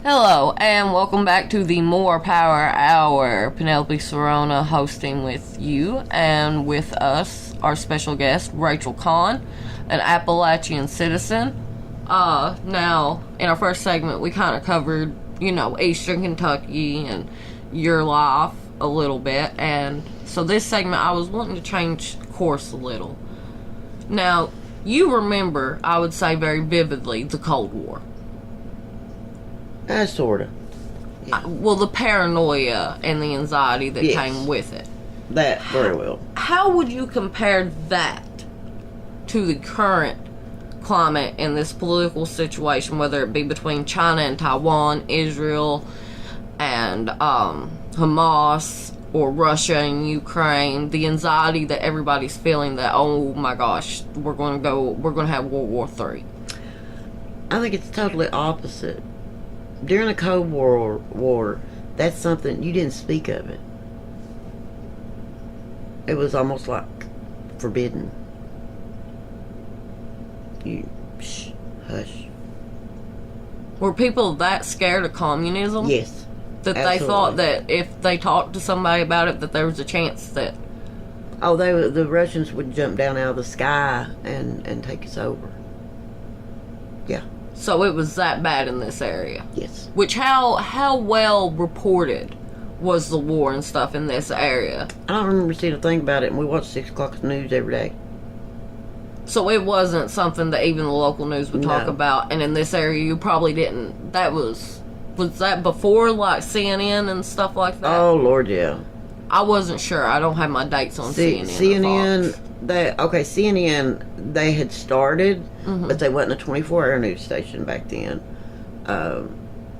Hello, and welcome back to the More Power Hour. Penelope Serona hosting with you, and with us, our special guest, Rachel Conn, an Appalachian citizen. Now, in our first segment, we kind of covered, Eastern Kentucky and your life a little bit, and so this segment, I was wanting to change course a little. Now, you remember, I would say very vividly, the Cold War. Sort of. Yeah. Well, the paranoia and the anxiety that came with it. That, very well. How would you compare that to the current climate in this political situation, whether it be between China and Taiwan, Israel, and Hamas, or Russia and Ukraine? The anxiety that everybody's feeling that, oh my gosh, we're going to have World War III. I think it's totally opposite. During the Cold War, that's something, you didn't speak of it. It was almost like forbidden. You, hush. Were people that scared of communism? Yes. That absolutely. They thought that if they talked to somebody about it, that there was a chance that... Oh, the Russians would jump down out of the sky and take us over. Yeah. So it was that bad in this area. Yes. Which, how well reported was the war and stuff in this area? I don't remember seeing a thing about it, and we watched 6 o'clock news every day. So it wasn't something that even the local news would talk about, and in this area you probably didn't. That was that before, like, CNN and stuff like that? Oh, Lord, yeah. I wasn't sure. I don't have my dates on CNN. CNN, they had started, but they wasn't a 24-hour news station back then.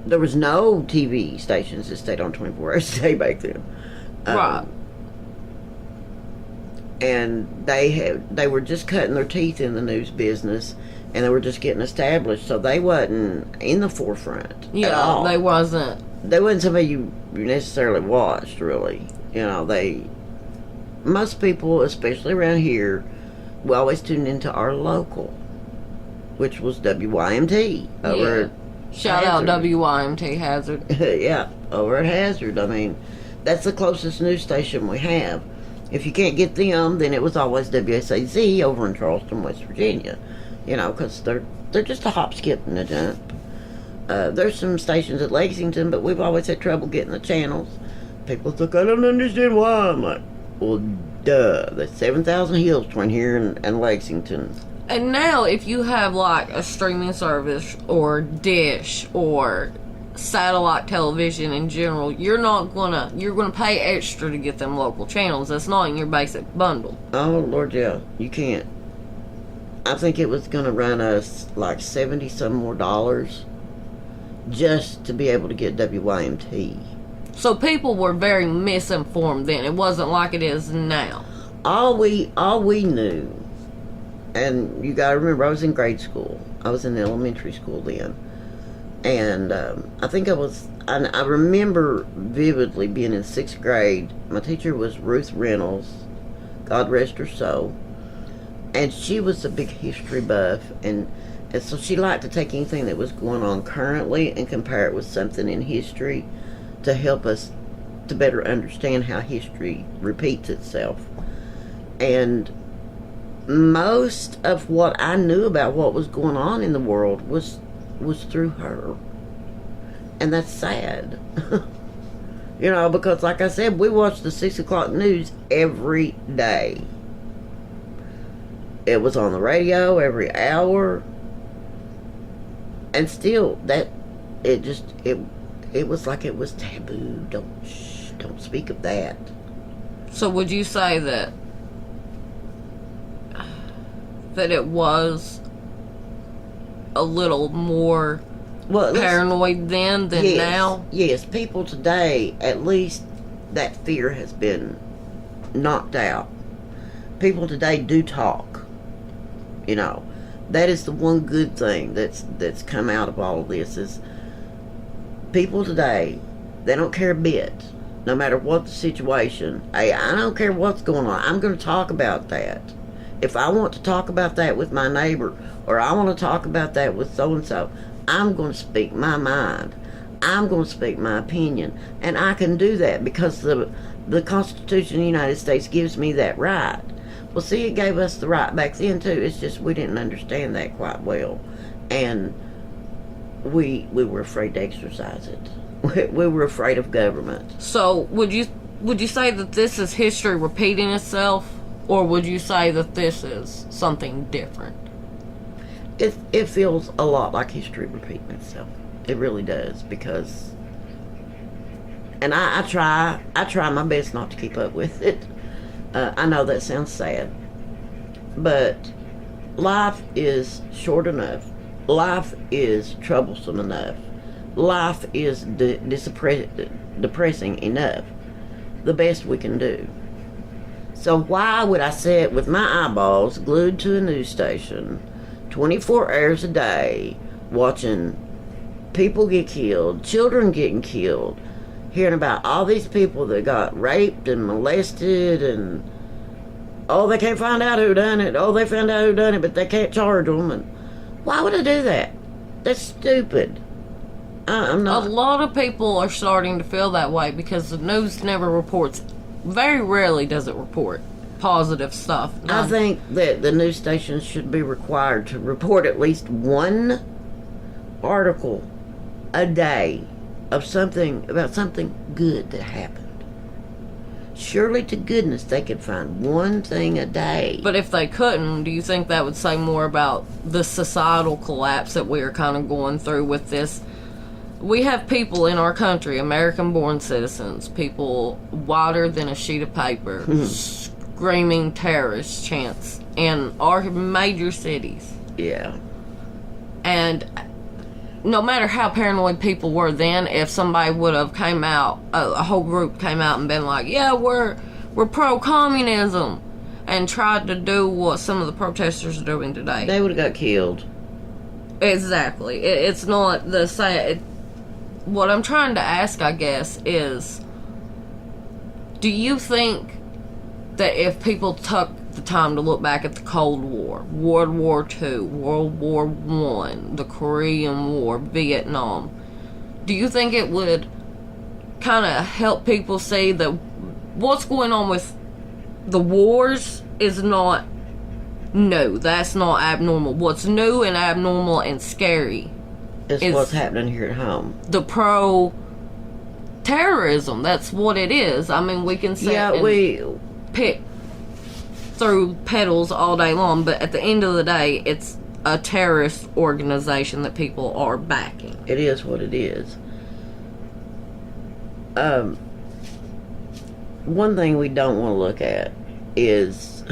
There was no TV stations that stayed on 24 hours a day back then. Right. And they were just cutting their teeth in the news business, and they were just getting established, so they wasn't in the forefront at all. They wasn't somebody you necessarily watched, really. Most people, especially around here, we always tuned into our local, which was WYMT over Shout out WYMT Hazard. yeah, over at Hazard. I mean, that's the closest news station we have. If you can't get them, then it was always WSAZ over in Charleston, West Virginia. Because they're just a hop, skip, and a jump. There's some stations at Lexington, but we've always had trouble getting the channels. People think, I don't understand why. I'm like, well, duh. There's 7,000 hills between here and Lexington. And now, if you have, like, a streaming service or dish or satellite television in general, you're gonna pay extra to get them local channels. That's not in your basic bundle. Oh, Lord, yeah. You can't. I think it was gonna run us like 70 some more dollars just to be able to get WYMT. So people were very misinformed then. It wasn't like it is now. All we knew, and you gotta remember, I was in grade school. I was in elementary school then. And I remember vividly being in 6th grade. My teacher was Ruth Reynolds, God rest her soul. And she was a big history buff, and so she liked to take anything that was going on currently and compare it with something in history to help us to better understand how history repeats itself. And most of what I knew about what was going on in the world was through her. And that's sad. Because like I said, we watched the 6 o'clock news every day. It was on the radio every hour. And still, it was like it was taboo. Don't speak of that. So would you say that it was a little more paranoid then than now? Yes, people today, at least that fear has been knocked out. People today do talk. That is the one good thing that's come out of all of this is people today, they don't care a bit, no matter what the situation. Hey, I don't care what's going on. I'm going to talk about that. If I want to talk about that with my neighbor, or I want to talk about that with so-and-so, I'm going to speak my mind. I'm going to speak my opinion. And I can do that because the Constitution of the United States gives me that right. Well, see, it gave us the right back then, too. It's just we didn't understand that quite well. And we were afraid to exercise it. We were afraid of government. So, would you say that this is history repeating itself? Or would you say that this is something different? It feels a lot like history repeating itself. It really does, because... And I try my best not to keep up with it. I know that sounds sad, but life is short enough. Life is troublesome enough. Life is depressing enough. The best we can do. So why would I sit with my eyeballs glued to a news station 24 hours a day watching people get killed, children getting killed, hearing about all these people that got raped and molested, and they can't find out who done it. They found out who done it, but they can't charge them. And why would I do that? That's stupid. I'm not. A lot of people are starting to feel that way because the news never reports. Very rarely does it report positive stuff. I think that the news stations should be required to report at least one article a day of something good that happened. Surely to goodness they could find one thing a day. But if they couldn't, do you think that would say more about the societal collapse that we are kind of going through with this? We have people in our country, American-born citizens, people whiter than a sheet of paper, screaming terrorist chants in our major cities. Yeah. And no matter how paranoid people were then, if somebody would have came out, a whole group came out and been like, yeah, we're pro-communism, and tried to do what some of the protesters are doing today, they would have got killed. Exactly. It's not the same. What I'm trying to ask, I guess, is, do you think that if people took the time to look back at the Cold War, World War II, World War I, the Korean War, Vietnam, do you think it would kind of help people see that what's going on with the wars is not new? That's not abnormal. What's new and abnormal and scary is what's happening here at home. The terrorism, that's what it is. I mean, we can say we pick through petals all day long, but at the end of the day, it's a terrorist organization that people are backing. It is what it is. One thing we don't want to look at is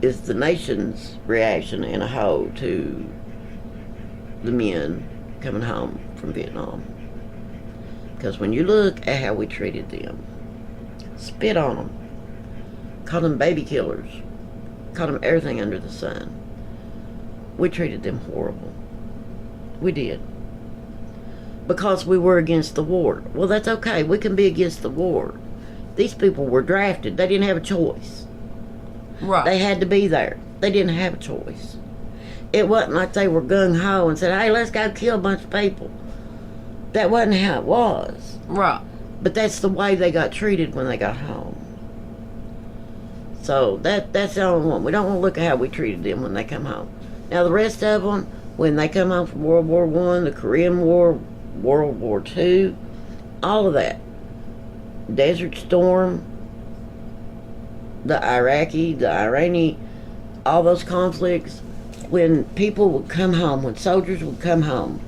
the nation's reaction in a whole to the men coming home from Vietnam. Because when you look at how we treated them, spit on them, called them baby killers, called them everything under the sun, we treated them horrible. We did. Because we were against the war. Well, that's okay. We can be against the war. These people were drafted. They didn't have a choice. Right. They had to be there. They didn't have a choice. It wasn't like they were gung-ho and said, hey, let's go kill a bunch of people. That wasn't how it was. Right. But that's the way they got treated when they got home. So that's the only one. We don't want to look at how we treated them when they come home. Now the rest of them, when they come home from World War I, the Korean War, World War II, all of that. Desert Storm, the Iranian, all those conflicts, when people would come home, when soldiers would come home,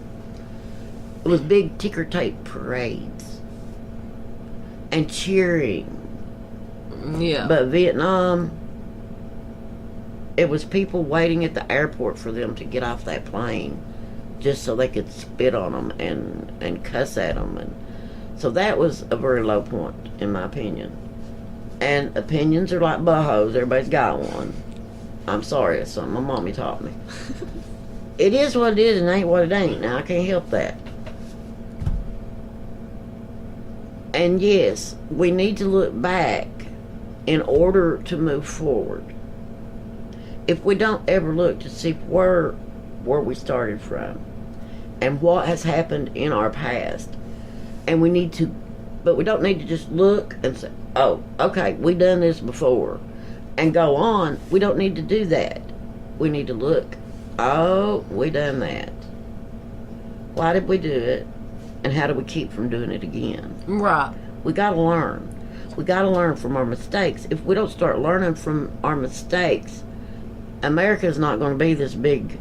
it was big ticker tape parades and cheering. Yeah. But Vietnam, it was people waiting at the airport for them to get off that plane just so they could spit on them and cuss at them. And so that was a very low point, in my opinion. And opinions are like buttholes. Everybody's got one. I'm sorry, it's something my mommy taught me. It is what it is and ain't what it ain't. Now, I can't help that. And yes, we need to look back in order to move forward. If we don't ever look to see where we started from, and what has happened in our past. And we need to, but we don't need to just look and say, oh, okay, we done this before, and go on. We don't need to do that. We need to look, oh, we done that. Why did we do it? And how do we keep from doing it again? Right. We got to learn. We got to learn from our mistakes. If we don't start learning from our mistakes, America's not going to be this big,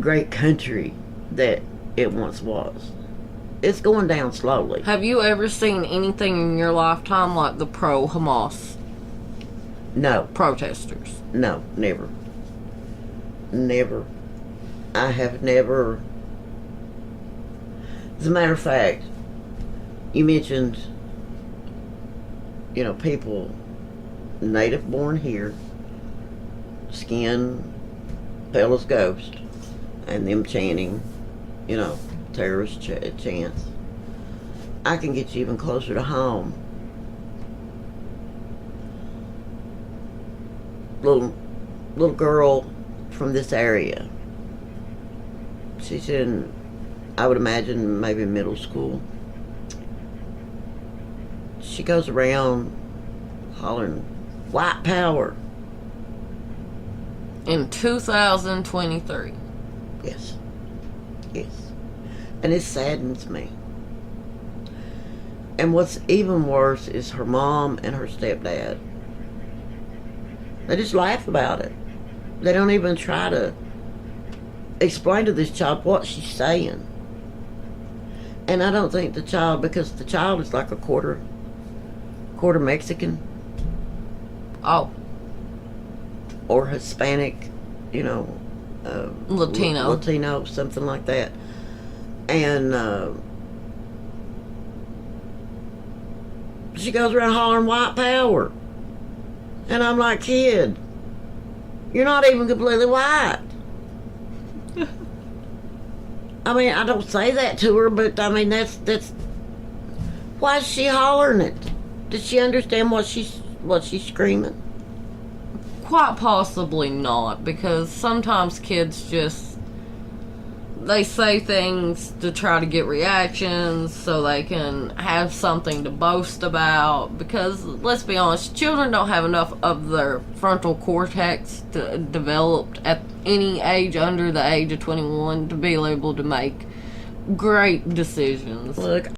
great country that it once was. It's going down slowly. Have you ever seen anything in your lifetime like the pro-Hamas No. protesters? No, never. Never. I have never. As a matter of fact, you mentioned, people native born here, skin pale as ghost, and them chanting, terrorist chants. I can get you even closer to home. Little girl from this area. She's in, I would imagine, maybe middle school. She goes around hollering, white power. In 2023. Yes. Yes. And it saddens me. And what's even worse is her mom and her stepdad. They just laugh about it. They don't even try to explain to this child what she's saying. And I don't think the child, because the child is like a quarter Mexican. Oh. Or Hispanic, Latino, something like that. And she goes around hollering white power. And I'm like, kid, you're not even completely white. I mean, I don't say that to her, but I mean, that's why is she hollering it? Does she understand what she's screaming? Quite possibly not, because sometimes kids they say things to try to get reactions so they can have something to boast about, because let's be honest, children don't have enough of their frontal cortex developed at any age under the age of 21 to be able to make great decisions. Look,